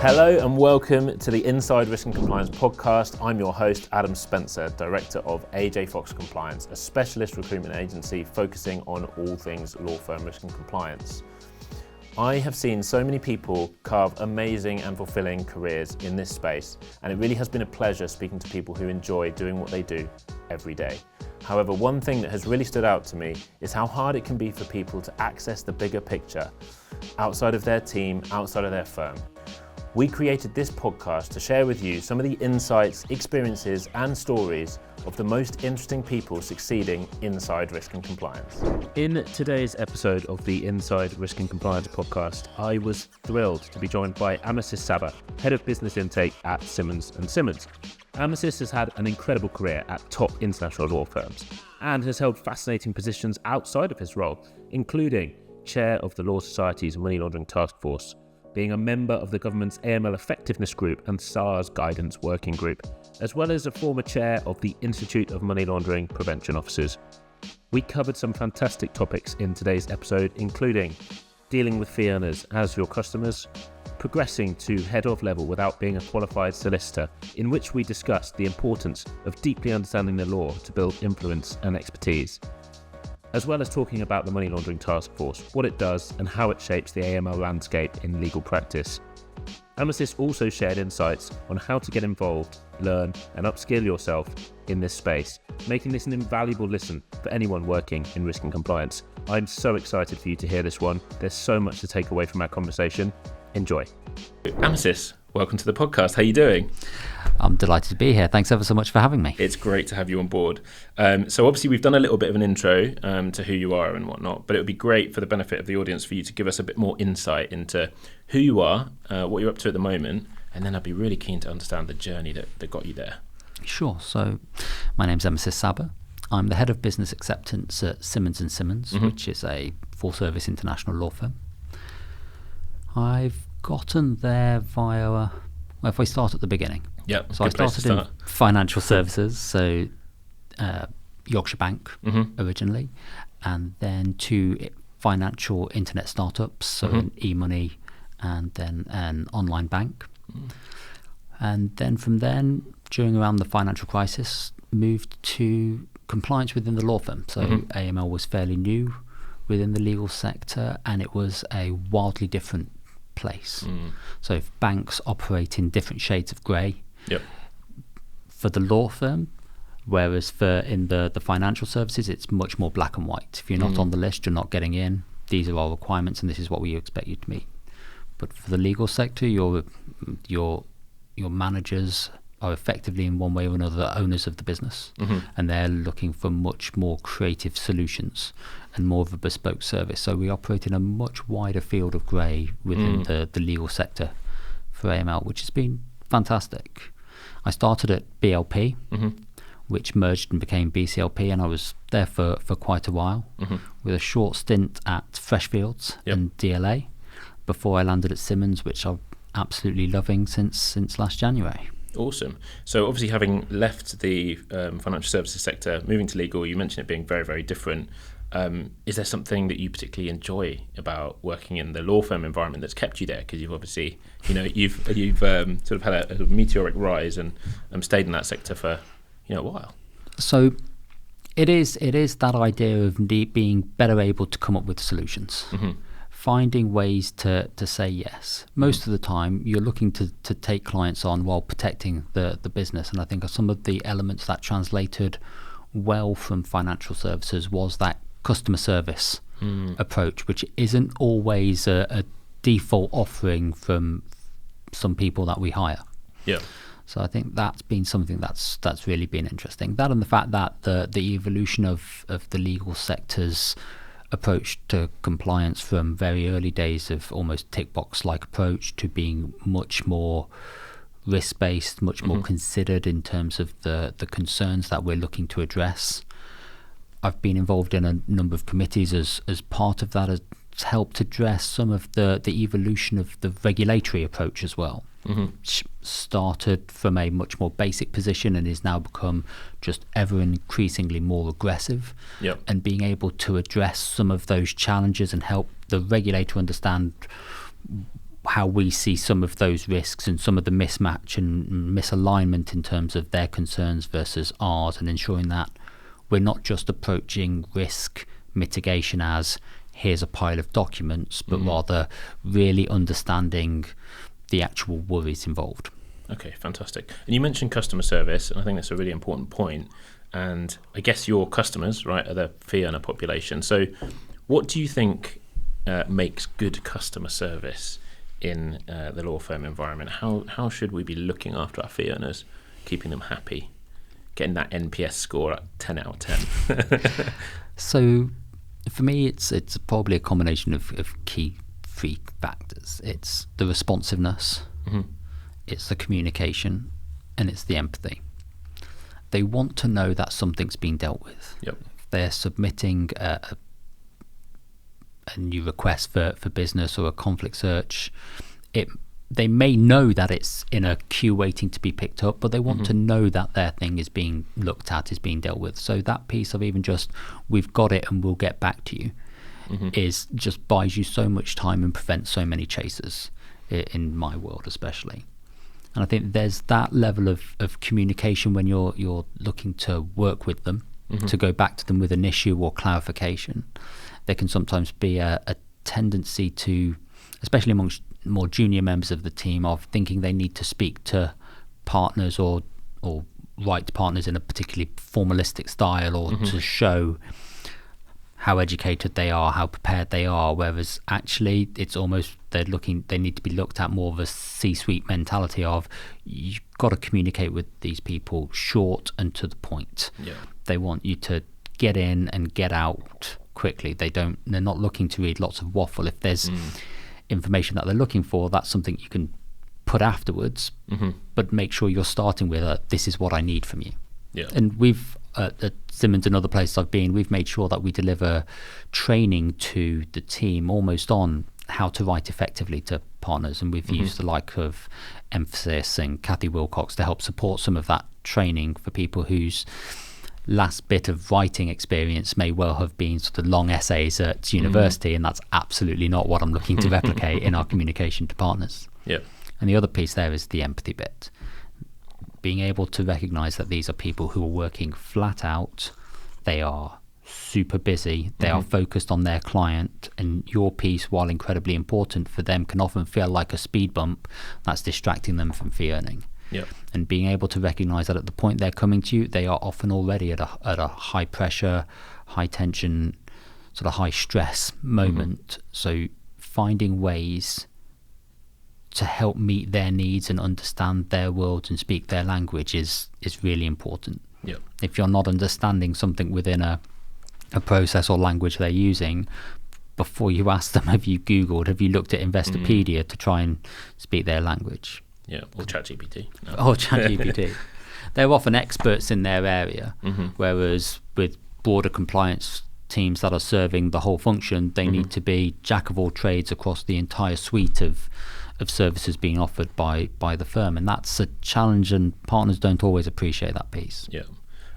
Hello and welcome to the Inside Risk and Compliance podcast. I'm your host, Adam Spencer, Director of AJ Fox Compliance, a specialist recruitment agency focusing on all things law firm risk and compliance. I have seen so many people carve amazing and fulfilling careers in this space, and it really has been a pleasure speaking to people who enjoy doing what they do every day. However, one thing that has really stood out to me is how hard it can be for people to access the bigger picture outside of their team, outside of their firm. We created this podcast to share with you some of the insights, experiences and stories of the most interesting people succeeding inside risk and compliance. In today's episode of the Inside Risk and Compliance podcast, I was thrilled to be joined by Amasis Saba, Head of Business Intake at Simmons & Simmons. Amasis has had an incredible career at top international law firms and has held fascinating positions outside of his role, including Chair of the Law Society's Money Laundering Task Force, being a member of the government's AML Effectiveness Group and SARS Guidance Working Group, as well as a former chair of the Institute of Money Laundering Prevention Officers. We covered some fantastic topics in today's episode, including dealing with fee earners as your customers, progressing to head of level without being a qualified solicitor, in which we discussed the importance of deeply understanding the law to build influence and expertise, as well as talking about the Money Laundering Task Force, what it does and how it shapes the AML landscape in legal practice. Amasis also shared insights on how to get involved, learn and upskill yourself in this space, making this an invaluable listen for anyone working in risk and compliance. I'm so excited for you to hear this one. There's so much to take away from our conversation. Enjoy. Amasis, welcome to the podcast. How are you doing? I'm delighted to be here. Thanks ever so much for having me. It's great to have you on board. So obviously we've done a little bit of an intro to who you are and whatnot, but it would be great for the benefit of the audience for you to give us a bit more insight into who you are, what you're up to at the moment, and then I'd be really keen to understand the journey that got you there. Sure. So my name's Amasis Saba. I'm the Head of Business Acceptance at Simmons & Simmons, which is a full-service international law firm. I've gotten there via, well, if we start at the beginning. Yep. So I started in financial services, so Yorkshire Bank originally, and then to financial internet startups, so an e-money and then an online bank. And then from then, during around the financial crisis, moved to compliance within the law firm. So AML was fairly new within the legal sector, and it was a wildly different place. So if banks operate in different shades of grey for the law firm, whereas in the financial services it's much more black and white. If you're not on the list, you're not getting in. These are our requirements and this is what we expect you to meet. But for the legal sector, your managers are effectively in one way or another owners of the business, and they're looking for much more creative solutions and more of a bespoke service. So we operate in a much wider field of grey within the legal sector for AML, which has been fantastic. I started at BLP, which merged and became BCLP, and I was there for quite a while, with a short stint at Freshfields and DLA before I landed at Simmons, which I'm absolutely loving since last January. Awesome. So obviously having left the financial services sector, moving to legal, you mentioned it being very, very different. Is there something that you particularly enjoy about working in the law firm environment that's kept you there? Because you've obviously, you've sort of had a meteoric rise and stayed in that sector for a while. So it is that idea of being better able to come up with solutions. Finding ways to say yes. Most of the time you're looking to take clients on while protecting the business, and I think some of the elements that translated well from financial services was that customer service approach, which isn't always a default offering from some people that we hire. So I think that's been something that's really been interesting. That and the fact that the evolution of the legal sector's approach to compliance from very early days of almost tick box like approach to being much more risk based, much more considered in terms of the concerns that we're looking to address. I've been involved in a number of committees as part of that, has helped address some of the evolution of the regulatory approach as well. Which started from a much more basic position and is now become just ever increasingly more aggressive, and being able to address some of those challenges and help the regulator understand how we see some of those risks and some of the mismatch and misalignment in terms of their concerns versus ours, and ensuring that we're not just approaching risk mitigation as here's a pile of documents, but rather really understanding the actual worries involved. Okay, fantastic. And you mentioned customer service, and I think that's a really important point. And I guess your customers, right, are the fee earner population. So what do you think makes good customer service in the law firm environment? How should we be looking after our fee earners, keeping them happy, getting that NPS score at 10 out of 10? So for me, it's probably a combination of key three factors. It's the responsiveness, it's the communication, and it's the empathy. They want to know that something's being dealt with. Yep. If they're submitting a new request for business or a conflict search, they may know that it's in a queue waiting to be picked up, but they want to know that their thing is being looked at, is being dealt with. So that piece of even just, we've got it and we'll get back to you, is just buys you so much time and prevents so many chasers, in my world especially. And I think there's that level of communication when you're looking to work with them, to go back to them with an issue or clarification. There can sometimes be a tendency to, especially amongst more junior members of the team, of thinking they need to speak to partners or write to partners in a particularly formalistic style, or to show how educated they are, how prepared they are, whereas actually it's almost they need to be looked at more of a C-suite mentality of, you've got to communicate with these people short and to the point. Yeah. They want you to get in and get out quickly. They're not looking to read lots of waffle. If there's information that they're looking for, that's something you can put afterwards, but make sure you're starting with this is what I need from you. Yeah. And we've at Simmons and other places I've been, we've made sure that we deliver training to the team almost on how to write effectively to partners, and we've used the like of Emphasis and Kathy Wilcox to help support some of that training for people whose last bit of writing experience may well have been sort of long essays at university, and that's absolutely not what I'm looking to replicate in our communication to partners. Yeah. And the other piece there is the empathy bit. Being able to recognize that these are people who are working flat out, they are super busy, they are focused on their client, and your piece, while incredibly important for them, can often feel like a speed bump that's distracting them from fee earning. Yep. And being able to recognize that at the point they're coming to you, they are often already at a high pressure, high tension, sort of high stress moment. So finding ways to help meet their needs and understand their world and speak their language is really important. Yep. If you're not understanding something within a process or language they're using, before you ask them, have you Googled, have you looked at Investopedia to try and speak their language? Yeah, or ChatGPT. No. Or ChatGPT. They're often experts in their area, whereas with broader compliance teams that are serving the whole function, they need to be jack of all trades across the entire suite of services being offered by the firm, and that's a challenge, and partners don't always appreciate that piece. Yeah.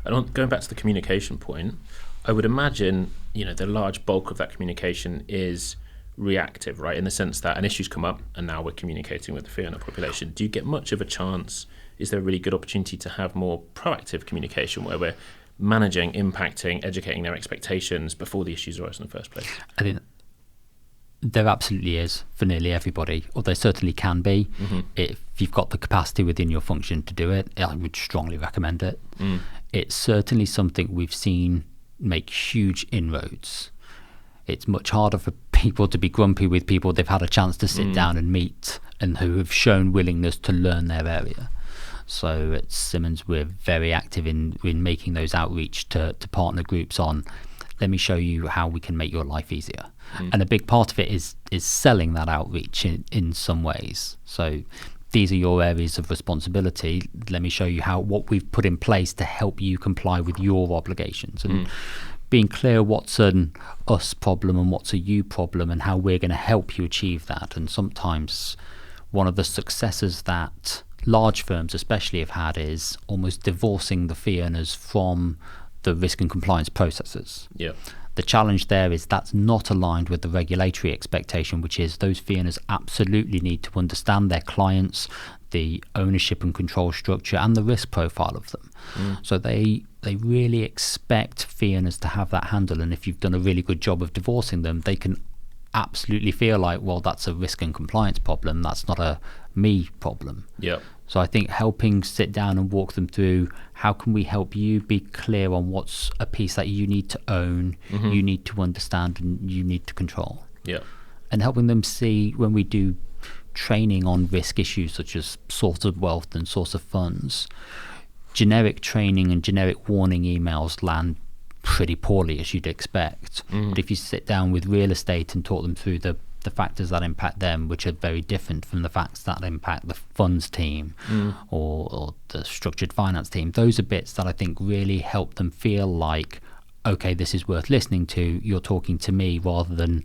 And going back to the communication point, I would imagine, the large bulk of that communication is reactive, right? In the sense that an issue's come up and now we're communicating with the fee earner population. Do you get much of a chance? Is there a really good opportunity to have more proactive communication where we're managing, impacting, educating their expectations before the issues arise in the first place? I think there absolutely is for nearly everybody, or there certainly can be. If you've got the capacity within your function to do it, I would strongly recommend it. It's certainly something we've seen make huge inroads. It's much harder for people to be grumpy with people they've had a chance to sit down and meet, and who have shown willingness to learn their area. So at Simmons, we're very active in making those outreach to partner groups on, let me show you how we can make your life easier. And a big part of it is selling that outreach in some ways. So these are your areas of responsibility. Let me show you what we've put in place to help you comply with your obligations. And being clear what's an us problem and what's a you problem, and how we're going to help you achieve that. And sometimes one of the successes that large firms especially have had is almost divorcing the fee earners from the risk and compliance processes. Yeah. The challenge there is that's not aligned with the regulatory expectation, which is those fee earners absolutely need to understand their clients, the ownership and control structure, and the risk profile of them. So they really expect fee earners to have that handle, and if you've done a really good job of divorcing them, they can absolutely feel like, well, that's a risk and compliance problem, that's not a me problem. Yeah. So I think helping sit down and walk them through, how can we help you be clear on what's a piece that you need to own, you need to understand, and you need to control. Yeah. And helping them see, when we do training on risk issues such as source of wealth and source of funds, generic training and generic warning emails land pretty poorly, as you'd expect. But if you sit down with real estate and talk them through the factors that impact them, which are very different from the facts that impact the funds team or the structured finance team, those are bits that I think really help them feel like, okay, this is worth listening to, you're talking to me rather than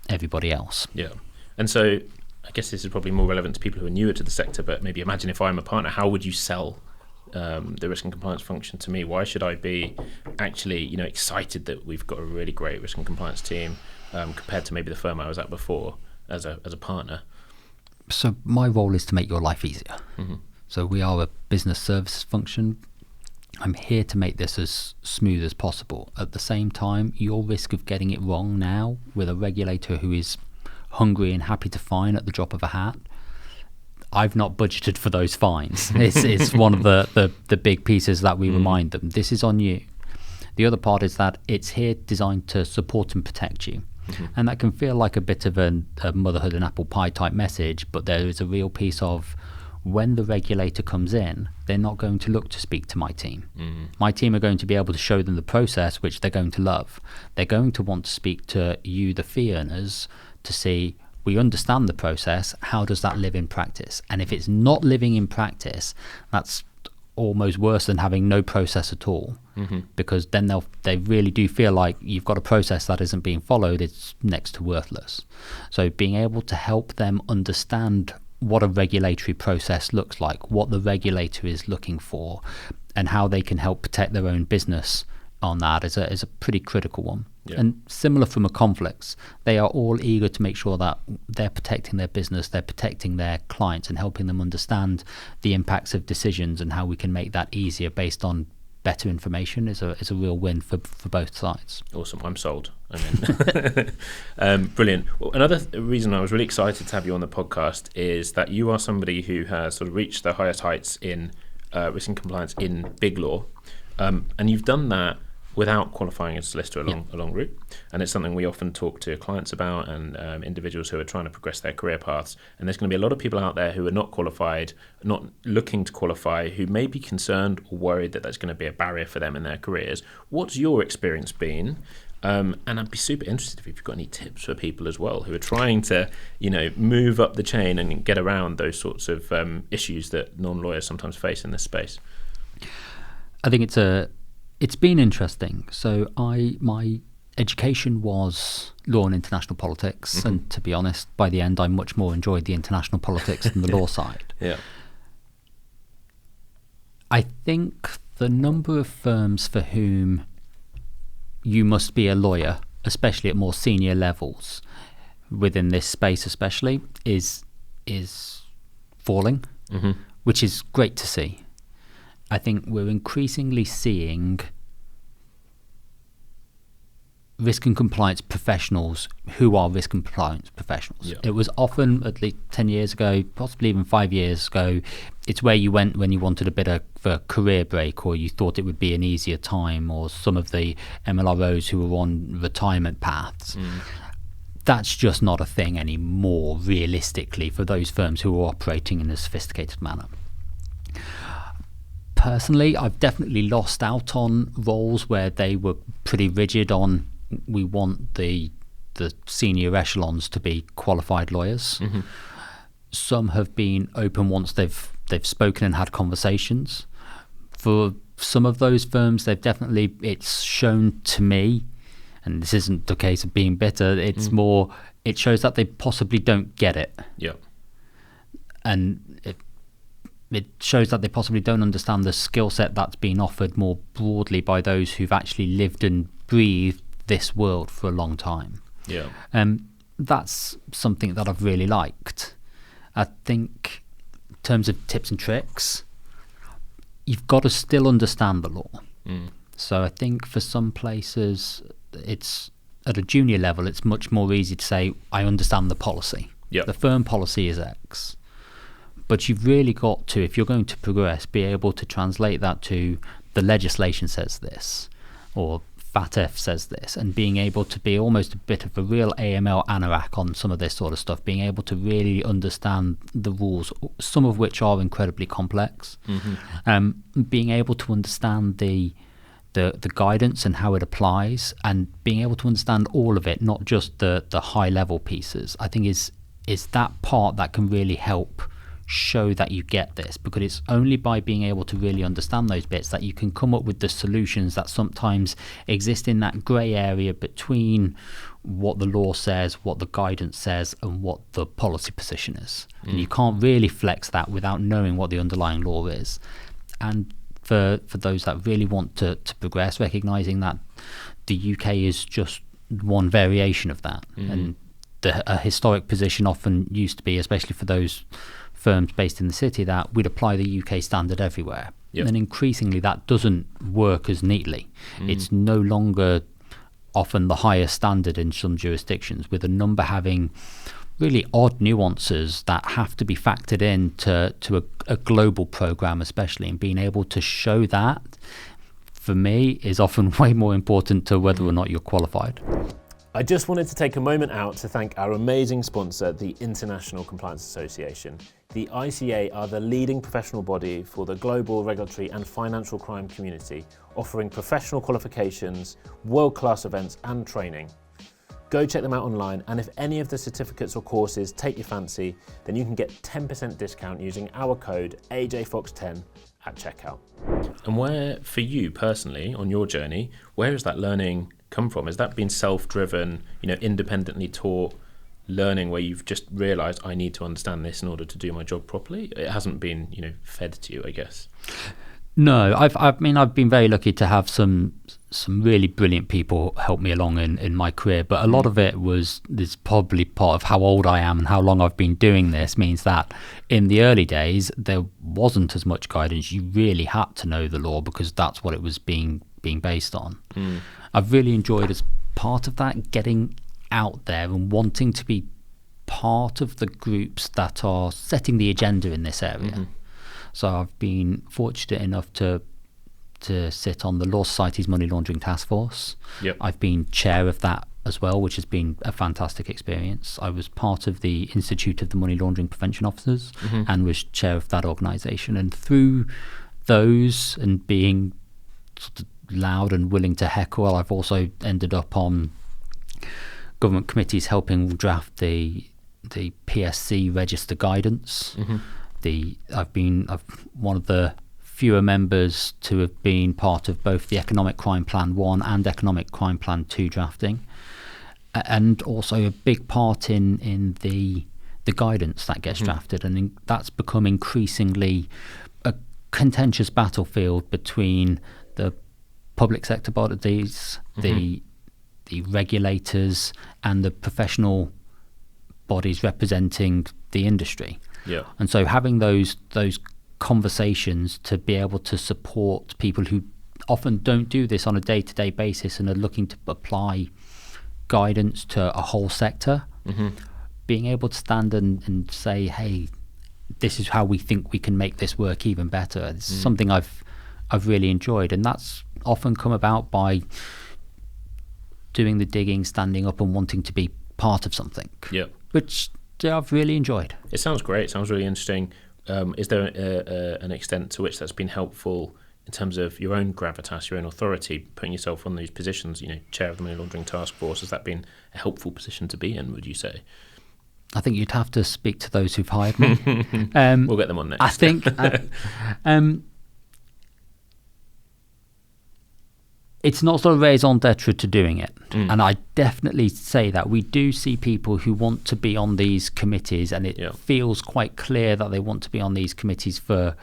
everybody else. Yeah. And so I guess this is probably more relevant to people who are newer to the sector, but maybe imagine if I'm a partner, how would you sell the risk and compliance function to me? Why should I be actually, excited that we've got a really great risk and compliance team compared to maybe the firm I was at before as a partner? So my role is to make your life easier. So we are a business services function. I'm here to make this as smooth as possible. At the same time, your risk of getting it wrong now with a regulator who is hungry and happy to fine at the drop of a hat, I've not budgeted for those fines. It's one of the big pieces that we remind them. This is on you. The other part is that it's here designed to support and protect you. And that can feel like a bit of a motherhood and apple pie type message, but there is a real piece of, when the regulator comes in, they're not going to look to speak to my team. My team are going to be able to show them the process, which they're going to love. They're going to want to speak to you, the fee earners, to see, we understand the process, how does that live in practice? And if it's not living in practice, that's almost worse than having no process at all, because then they really do feel like you've got a process that isn't being followed. It's next to worthless. So being able to help them understand what a regulatory process looks like, what the regulator is looking for, and how they can help protect their own business on that is a pretty critical one. Yeah. And similar from a conflicts, they are all eager to make sure that they're protecting their business, they're protecting their clients, and helping them understand the impacts of decisions and how we can make that easier based on better information is a real win for both sides. Awesome, I'm sold. Brilliant. Well, another reason I was really excited to have you on the podcast is that you are somebody who has sort of reached the highest heights in risk and compliance in big law, and you've done that without qualifying as a solicitor along route. And it's something we often talk to clients about and individuals who are trying to progress their career paths. And there's going to be a lot of people out there who are not qualified, not looking to qualify, who may be concerned or worried that that's going to be a barrier for them in their careers. What's your experience been? And I'd be super interested if you've got any tips for people as well who are trying to, move up the chain and get around those sorts of issues that non-lawyers sometimes face in this space. I think it's been interesting. So my education was law and international politics, and to be honest, by the end I much more enjoyed the international politics than the law side. Yeah. I think the number of firms for whom you must be a lawyer, especially at more senior levels within this space especially, is falling, which is great to see. I think we're increasingly seeing risk and compliance professionals who are risk and compliance professionals. Yeah. It was often, at least 10 years ago, possibly even 5 years ago, it's where you went when you wanted a bit of a career break, or you thought it would be an easier time, or some of the MLROs who were on retirement paths. That's just not a thing anymore, realistically, for those firms who are operating in a sophisticated manner. Personally, I've definitely lost out on roles where they were pretty rigid on, we want the senior echelons to be qualified lawyers. Some have been open once they've spoken and had conversations. For some of those firms, it's shown to me, and this isn't the case of being bitter, it's more, it shows that they possibly don't get it. Yeah. And it shows that they possibly don't understand the skill set that's being offered more broadly by those who've actually lived and breathed this world for a long time. Yeah. That's something that I've really liked. I think in terms of tips and tricks, you've got to still understand the law. So I think for some places, it's at a junior level, it's much more easy to say, I understand the policy. Yep. The firm policy is X. But you've really got to, if you're going to progress, be able to translate that to the legislation says this, or FATF says this, and being able to be almost a bit of a real AML anorak on some of this sort of stuff, being able to really understand the rules, some of which are incredibly complex, being able to understand the guidance and how it applies, and being able to understand all of it, not just the high level pieces, I think is that part that can really help show that you get this, because it's only by being able to really understand those bits that you can come up with the solutions that sometimes exist in that grey area between what the law says, what the guidance says, and what the policy position is. And you can't really flex that without knowing what the underlying law is. And for those that really want to progress, recognising that the UK is just one variation of that. And a historic position often used to be, especially for those firms based in the city, that we'd apply the UK standard everywhere. Yep. And increasingly that doesn't work as neatly. It's no longer often the highest standard in some jurisdictions, with a number having really odd nuances that have to be factored in to a global program, especially, and being able to show that, for me, is often way more important to whether or not you're qualified. I just wanted to take a moment out to thank our amazing sponsor, the International Compliance Association. The ICA are the leading professional body for the global regulatory and financial crime community, offering professional qualifications, world-class events and training. Go check them out online, and if any of the certificates or courses take your fancy, then you can get 10% discount using our code AJFOX10 at checkout. And where, for you personally, on your journey, where has that learning come from? Has that been self-driven, independently taught learning where you've just realised I need to understand this in order to do my job properly? It hasn't been, fed to you, I guess. No, I've been very lucky to have some really brilliant people help me along in my career, but a lot of it is probably part of how old I am and how long I've been doing this, means that in the early days there wasn't as much guidance. You really had to know the law because that's what it was being based on. I've really enjoyed, as part of that, getting out there and wanting to be part of the groups that are setting the agenda in this area. So I've been fortunate enough to sit on the Law Society's Money Laundering Task Force. Yep. I've been chair of that as well, which has been a fantastic experience. I was part of the Institute of the Money Laundering Prevention Officers and was chair of that organisation. And through those and being sort of loud and willing to heckle, I've also ended up on government committees helping draft the PSC register guidance. I've one of the fewer members to have been part of both the Economic Crime Plan 1 and Economic Crime Plan 2 drafting, and also a big part in the guidance that gets drafted, and that's become increasingly a contentious battlefield between the public sector bodies, the regulators, and the professional bodies representing the industry. Yeah. And so having those conversations to be able to support people who often don't do this on a day-to-day basis and are looking to apply guidance to a whole sector, being able to stand and say, hey, this is how we think we can make this work even better. It's something I've really enjoyed, and that's often come about by doing the digging, standing up and wanting to be part of something, which I've really enjoyed. It sounds great. It sounds really interesting. Is there an extent to which that's been helpful in terms of your own gravitas, your own authority, putting yourself on these positions, chair of the Money Laundering Task Force? Has that been a helpful position to be in, would you say? I think you'd have to speak to those who've hired me. We'll get them on next. I think it's not sort of raison d'etre to doing it. And I definitely say that we do see people who want to be on these committees, and it feels quite clear that they want to be on these committees for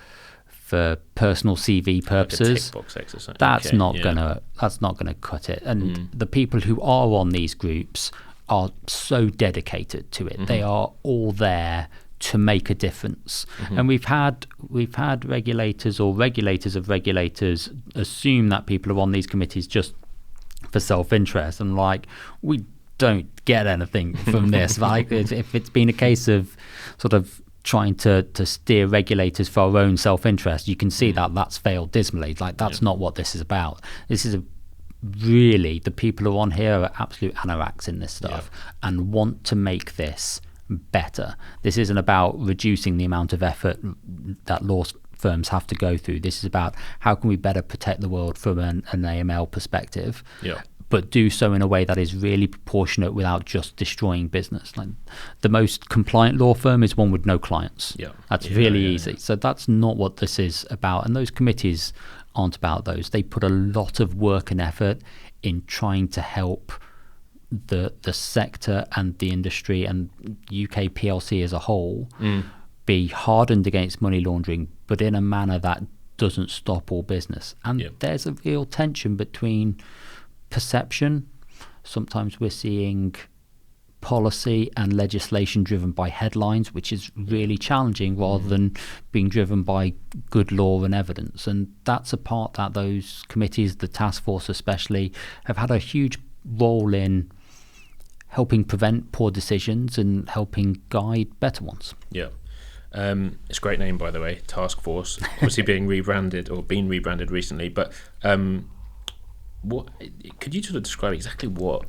for personal CV purposes, like a tick box exercise. that's not gonna cut it. And the people who are on these groups are so dedicated to it. They are all there to make a difference. And we've had regulators or regulators of regulators assume that people are on these committees just for self-interest, and like, we don't get anything from this. Like, if it's been a case of sort of trying to steer regulators for our own self-interest, you can see that that's failed dismally. Like, that's not what this is about. This is really, the people who are on here are absolute anoraks in this stuff and want to make this better. This isn't about reducing the amount of effort that law firms have to go through. This is about how can we better protect the world from an AML perspective, but do so in a way that is really proportionate without just destroying business. Like, the most compliant law firm is one with no clients. That's really easy. So that's not what this is about. And those committees aren't about those. They put a lot of work and effort in trying to help the sector and the industry and UK PLC as a whole be hardened against money laundering, but in a manner that doesn't stop all business. And there's a real tension between perception. Sometimes we're seeing policy and legislation driven by headlines, which is really challenging, rather than being driven by good law and evidence. And that's a part that those committees, the task force especially, have had a huge role in helping prevent poor decisions and helping guide better ones. It's a great name, by the way, Task Force, obviously being rebranded recently, but what could you sort of describe exactly what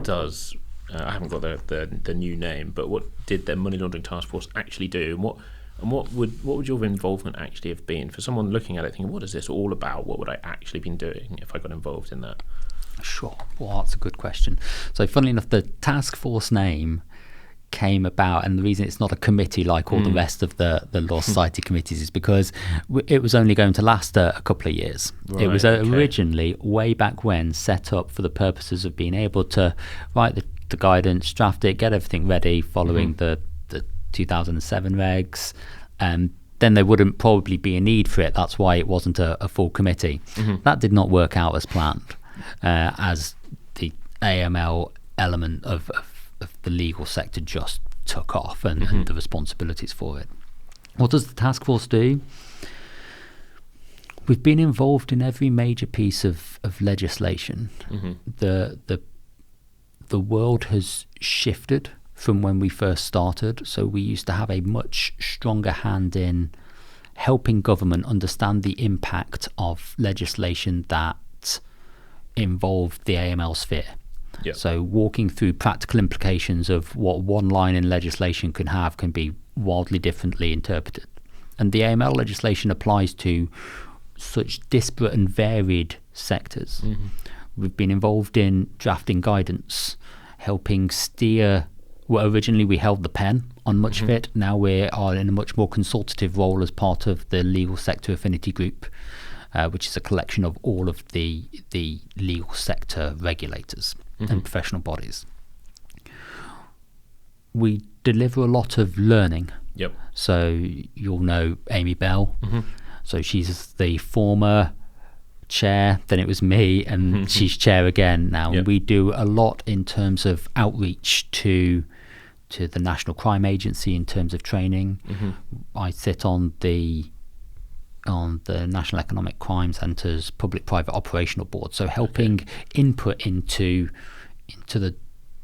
does I haven't got the new name, but what did the Money Laundering Task Force actually do, and what would your involvement actually have been for someone looking at it thinking, what is this all about? What would I actually been doing if I got involved in that? Sure. Well, that's a good question. So funnily enough, the task force name came about, and the reason it's not a committee like all the rest of the Law Society committees is because it was only going to last a couple of years. It was originally, way back when, set up for the purposes of being able to write the guidance, draft it, get everything ready following the 2007 regs, and then there wouldn't probably be a need for it. That's why it wasn't a full committee. That did not work out as planned, as the AML element of the legal sector just took off, and the responsibilities for it. What does the task force do? We've been involved in every major piece of legislation. The world has shifted from when we first started. So we used to have a much stronger hand in helping government understand the impact of legislation that involved the AML sphere. So walking through practical implications of what one line in legislation can be wildly differently interpreted. And the AML legislation applies to such disparate and varied sectors. We've been involved in drafting guidance, helping steer. Well, originally we held the pen on much of it. Now we are in a much more consultative role as part of the Legal Sector Affinity Group, which is a collection of all of the legal sector regulators and professional bodies. We deliver a lot of learning. So you'll know Amy Bell. So she's the former chair, then it was me, and she's chair again now. And we do a lot in terms of outreach to the National Crime Agency in terms of training. I sit on the National Economic Crime Centre's Public-Private Operational Board, so helping input into the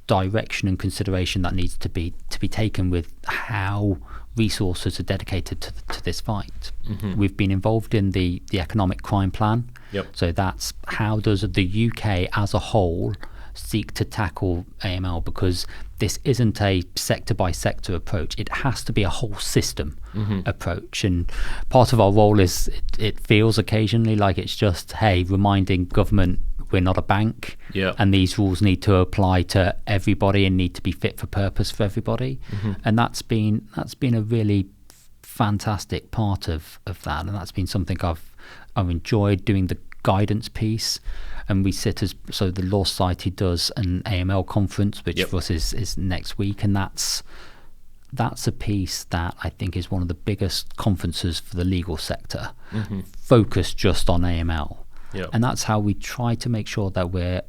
direction and consideration that needs to be taken with how resources are dedicated to this fight. We've been involved in the economic crime plan. So that's how does the UK as a whole seek to tackle AML, because this isn't a sector by sector approach. It has to be a whole system approach, and part of our role is it feels occasionally like it's just, hey, reminding government we're not a bank, and these rules need to apply to everybody and need to be fit for purpose for everybody. And that's been a really fantastic part of that, and that's been something I've enjoyed doing, the guidance piece. And we sit so the Law Society does an AML conference, which for us is next week, and that's that's a piece that I think is one of the biggest conferences for the legal sector, focused just on AML. Yep. And that's how we try to make sure that we're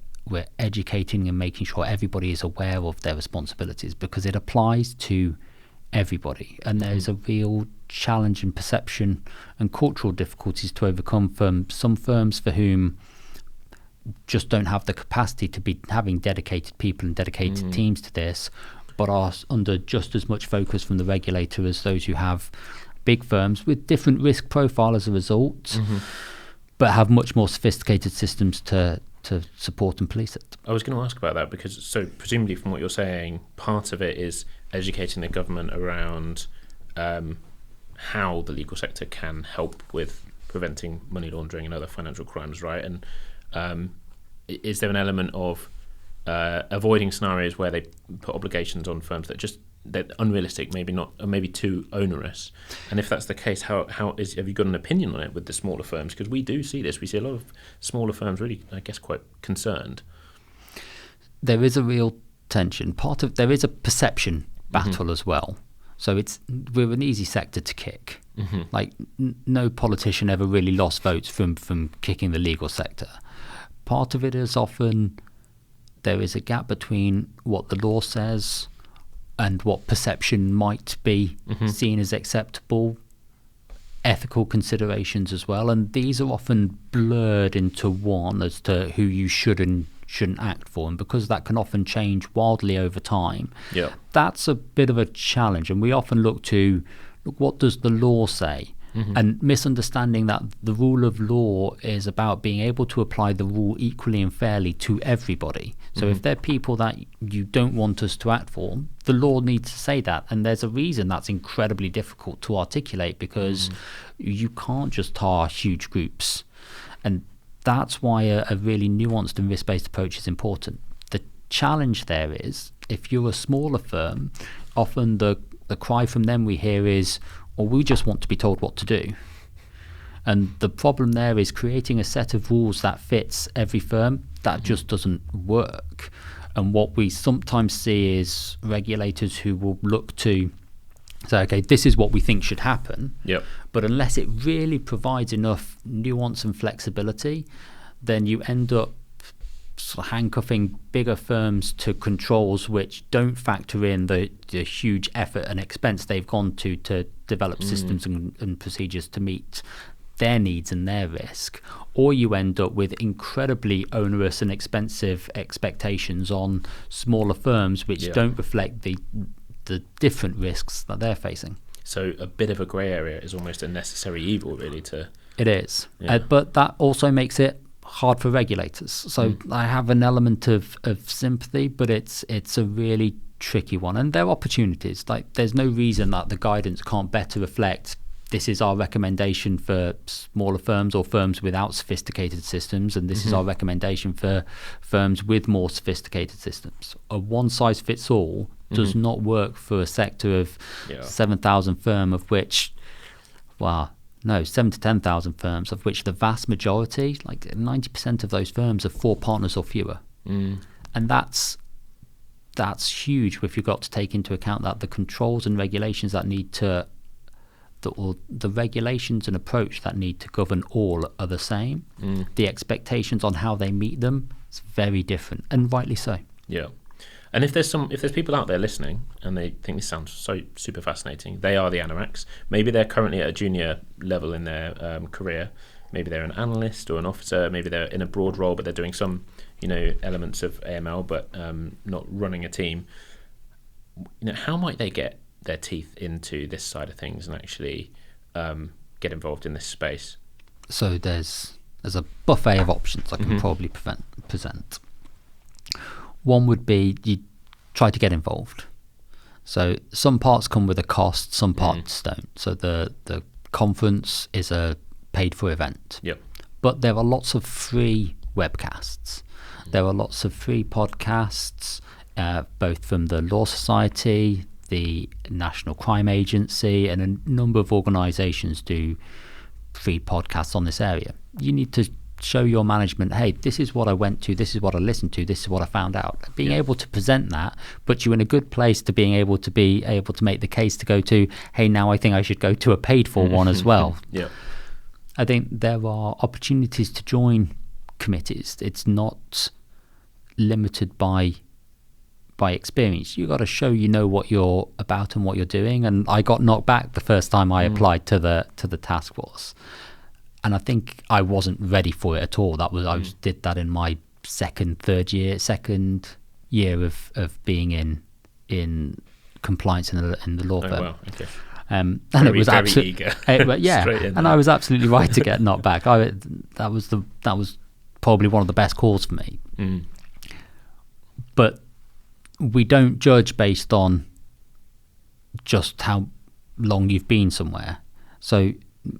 educating and making sure everybody is aware of their responsibilities, because it applies to everybody. And there's a real challenge in perception and cultural difficulties to overcome from some firms for whom just don't have the capacity to be having dedicated people and dedicated teams to this, but are under just as much focus from the regulator as those who have big firms with different risk profile as a result, but have much more sophisticated systems to support and police it. I was going to ask about that, because so presumably from what you're saying, part of it is educating the government around how the legal sector can help with preventing money laundering and other financial crimes, right? And is there an element of avoiding scenarios where they put obligations on firms that are unrealistic, maybe too onerous? And if that's the case, have you got an opinion on it with the smaller firms? Because we do see this. We see a lot of smaller firms really, I guess, quite concerned. There is a real tension. There is a perception battle as well. So we're an easy sector to kick. Like no politician ever really lost votes from kicking the legal sector. Part of it is often there is a gap between what the law says and what perception might be seen as acceptable, ethical considerations as well. And these are often blurred into one as to who you should and shouldn't act for. And because that can often change wildly over time, that's a bit of a challenge. And we often look, what does the law say? And misunderstanding that the rule of law is about being able to apply the rule equally and fairly to everybody. So if there are people that you don't want us to act for, the law needs to say that. And there's a reason that's incredibly difficult to articulate, because you can't just tar huge groups. And that's why a really nuanced and risk-based approach is important. The challenge there is, if you're a smaller firm, often the cry from them we hear is, or we just want to be told what to do. And the problem there is creating a set of rules that fits every firm. That just doesn't work. And what we sometimes see is regulators who will look to say, okay, this is what we think should happen. But unless it really provides enough nuance and flexibility, then you end up sort of handcuffing bigger firms to controls which don't factor in the huge effort and expense they've gone to develop systems and procedures to meet their needs and their risk. Or you end up with incredibly onerous and expensive expectations on smaller firms which don't reflect the different risks that they're facing. So a bit of a grey area is almost a necessary evil, really. It is. But that also makes it hard for regulators. So I have an element of sympathy, but it's a really tricky one. And there are opportunities. Like, there's no reason that the guidance can't better reflect, this is our recommendation for smaller firms or firms without sophisticated systems, and this is our recommendation for firms with more sophisticated systems. A one-size-fits-all does not work for a sector of 7,000 firm, of which, 7 to 10,000 firms, of which the vast majority, like 90% of those firms, are 4 partners or fewer. And that's huge if you've got to take into account that the controls and regulations that need to, the regulations and approach that need to govern all are the same. The expectations on how they meet them is very different, and rightly so. And if there's people out there listening and they think this sounds so super fascinating, they are the anoraks. Maybe they're currently at a junior level in their career. Maybe they're an analyst or an officer. Maybe they're in a broad role, but they're doing some, elements of AML, but not running a team. How might they get their teeth into this side of things and actually get involved in this space? So there's a buffet of options I can probably present. One would be you try to get involved. So some parts come with a cost, some parts don't. So the conference is a paid-for event. But there are lots of free webcasts. There are lots of free podcasts, both from the Law Society, the National Crime Agency, and a number of organisations do free podcasts on this area. You need to show your management, hey, this is what I went to, this is what I listened to, this is what I found out. Being able to present that puts you in a good place to being able to make the case to go to, hey, now I think I should go to a paid for one as well. Yeah. I think there are opportunities to join committees. It's not limited by experience. You got to show you know what you're about and what you're doing. And I got knocked back the first time I applied to the task force, and I think I wasn't ready for it at all. I did that in my second year of being in compliance in the law firm. Wow. Okay. And it was absolutely and I was absolutely right to get knocked back. That was probably one of the best calls for me. But we don't judge based on just how long you've been somewhere. So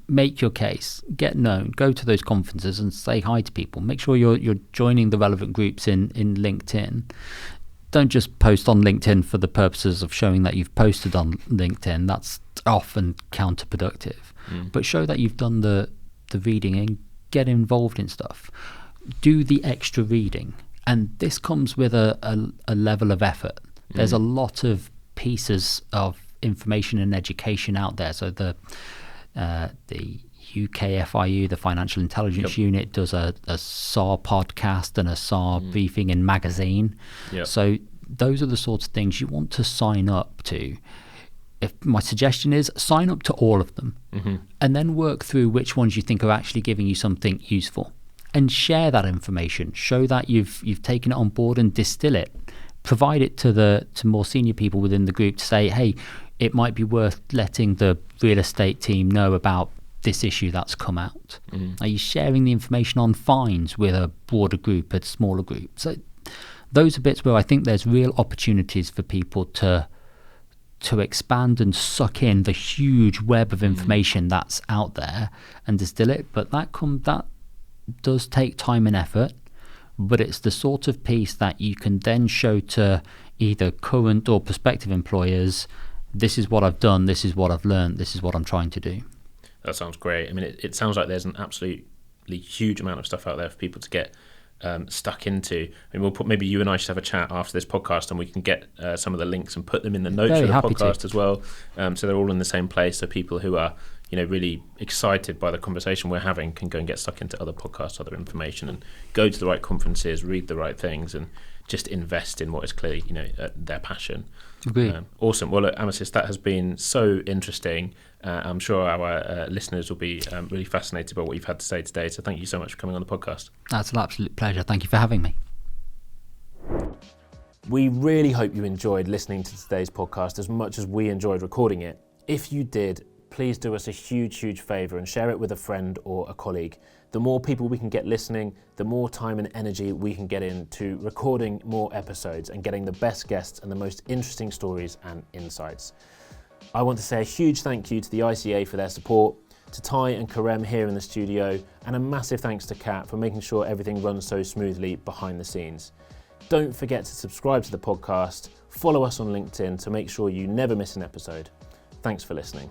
make your case, get known, go to those conferences and say hi to people. Make sure you're joining the relevant groups in LinkedIn. Don't just post on LinkedIn for the purposes of showing that you've posted on LinkedIn. That's often counterproductive. But show that you've done the reading and get involved in stuff. Do the extra reading. And this comes with a level of effort. There's a lot of pieces of information and education out there. So the UK FIU, the Financial Intelligence Unit, does a SAR podcast and a SAR briefing in magazine. So those are the sorts of things you want to sign up to. If my suggestion is sign up to all of them and then work through which ones you think are actually giving you something useful. And share that information. Show that you've taken it on board and distill it. Provide it to more senior people within the group to say, hey, it might be worth letting the real estate team know about this issue that's come out. Are you sharing the information on fines with a broader group, a smaller group? So those are bits where I think there's real opportunities for people to expand and suck in the huge web of information that's out there and distill it. But that does take time and effort, but it's the sort of piece that you can then show to either current or prospective employers, this is what I've done, this is what I've learned, this is what I'm trying to do. That sounds great. I mean, it sounds like there's an absolutely huge amount of stuff out there for people to get stuck into. I mean, maybe you and I should have a chat after this podcast and we can get some of the links and put them in the notes of the podcast as well. So they're all in the same place, so people who are really excited by the conversation we're having can go and get stuck into other podcasts, other information, and go to the right conferences, read the right things, and just invest in what is clearly, their passion. Awesome. Well, look, Amasis, that has been so interesting. I'm sure our listeners will be really fascinated by what you've had to say today. So thank you so much for coming on the podcast. That's an absolute pleasure. Thank you for having me. We really hope you enjoyed listening to today's podcast as much as we enjoyed recording it. If you did, please do us a huge favour and share it with a friend or a colleague. The more people we can get listening, the more time and energy we can get into recording more episodes and getting the best guests and the most interesting stories and insights. I want to say a huge thank you to the ICA for their support, to Ty and Karem here in the studio, and a massive thanks to Kat for making sure everything runs so smoothly behind the scenes. Don't forget to subscribe to the podcast, follow us on LinkedIn to make sure you never miss an episode. Thanks for listening.